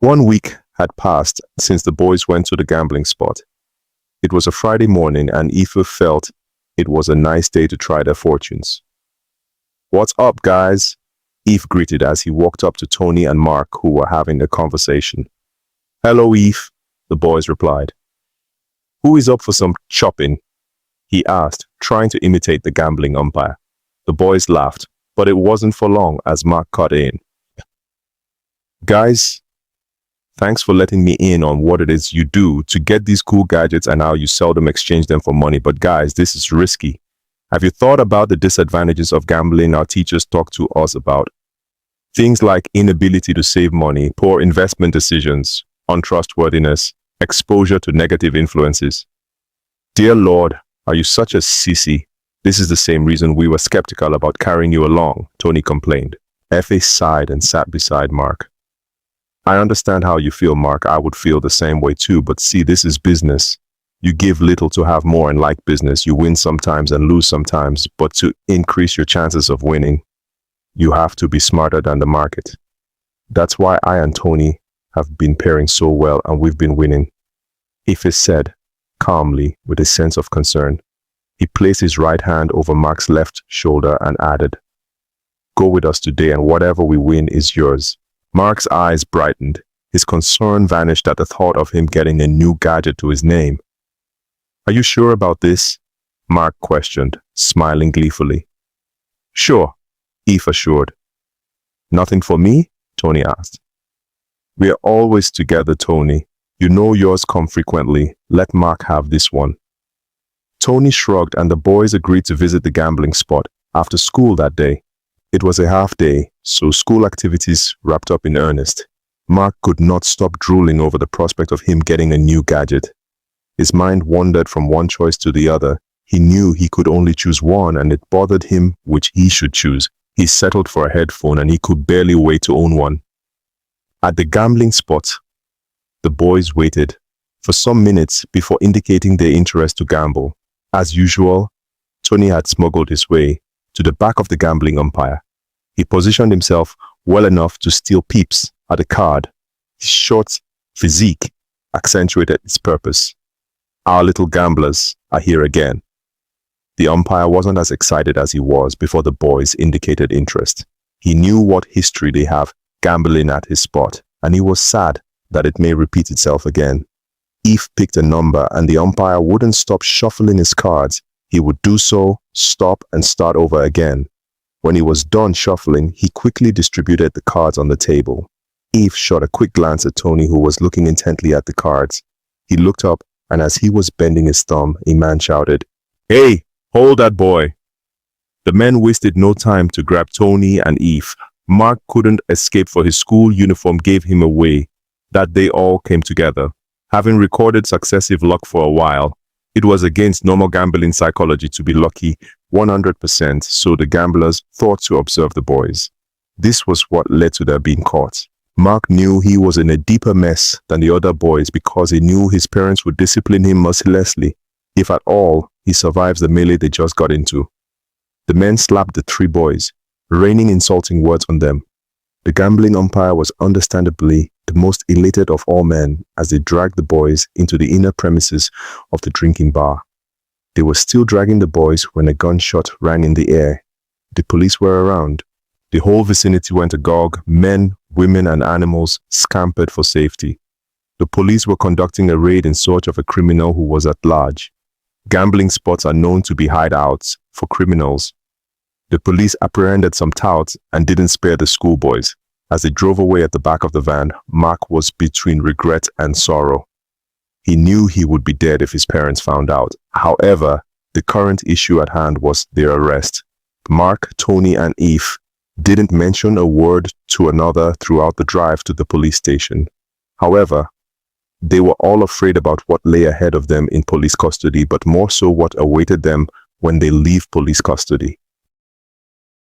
1 week had passed since the boys went to the gambling spot. It was a Friday morning and Aoife felt it was a nice day to try their fortunes. "What's up, guys?" Eve greeted as he walked up to Tony and Mark, who were having a conversation. "Hello, Eve," the boys replied. "Who is up for some chopping?" he asked, trying to imitate the gambling umpire. The boys laughed, but it wasn't for long as Mark cut in. "Guys, thanks for letting me in on what it is you do to get these cool gadgets and how you seldom exchange them for money. But guys, this is risky. Have you thought about the disadvantages of gambling our teachers talk to us about? Things like inability to save money, poor investment decisions, untrustworthiness, exposure to negative influences." "Dear Lord, are you such a sissy? This is the same reason we were skeptical about carrying you along," Tony complained. Effie sighed and sat beside Mark. "I understand how you feel, Mark. I would feel the same way too, but see, this is business. You give little to have more, and like business, you win sometimes and lose sometimes, but to increase your chances of winning, you have to be smarter than the market. That's why I and Tony have been pairing so well and we've been winning," Aoife said, calmly, with a sense of concern. He placed his right hand over Mark's left shoulder and added, "Go with us today and whatever we win is yours." Mark's eyes brightened. His concern vanished at the thought of him getting a new gadget to his name. "Are you sure about this?" Mark questioned, smiling gleefully. "Sure," Eve assured. "Nothing for me?" Tony asked. "We're always together, Tony. You know yours come frequently. Let Mark have this one." Tony shrugged and the boys agreed to visit the gambling spot after school that day. It was a half day, so school activities wrapped up in earnest. Mark could not stop drooling over the prospect of him getting a new gadget. His mind wandered from one choice to the other. He knew he could only choose one and it bothered him which he should choose. He settled for a headphone and he could barely wait to own one. At the gambling spot, the boys waited for some minutes before indicating their interest to gamble. As usual, Tony had smuggled his way to the back of the gambling umpire. He positioned himself well enough to steal peeps at the card. His short physique accentuated its purpose. "Our little gamblers are here again." The umpire wasn't as excited as he was before the boys indicated interest. He knew what history they have gambling at his spot, and he was sad that it may repeat itself again. Eve picked a number and the umpire wouldn't stop shuffling his cards. He would do so, stop, and start over again. When he was done shuffling, he quickly distributed the cards on the table. Eve shot a quick glance at Tony, who was looking intently at the cards. He looked up, and as he was bending his thumb, a man shouted, "Hey, hold that boy!" The men wasted no time to grab Tony and Eve. Mark couldn't escape, for his school uniform gave him away that they all came together. Having recorded successive luck for a while, it was against normal gambling psychology to be lucky 100%, so the gamblers thought to observe the boys. This was what led to their being caught. Mark knew he was in a deeper mess than the other boys because he knew his parents would discipline him mercilessly if at all he survives the melee they just got into. The men slapped the three boys, raining insulting words on them. The gambling umpire was understandably the most elated of all men as they dragged the boys into the inner premises of the drinking bar. They were still dragging the boys when a gunshot rang in the air. The police were around. The whole vicinity went agog. Men, women, and animals scampered for safety. The police were conducting a raid in search of a criminal who was at large. Gambling spots are known to be hideouts for criminals. The police apprehended some touts and didn't spare the schoolboys. As they drove away at the back of the van, Mark was between regret and sorrow. He knew he would be dead if his parents found out. However, the current issue at hand was their arrest. Mark, Tony, and Eve didn't mention a word to another throughout the drive to the police station. However, they were all afraid about what lay ahead of them in police custody, but more so what awaited them when they leave police custody.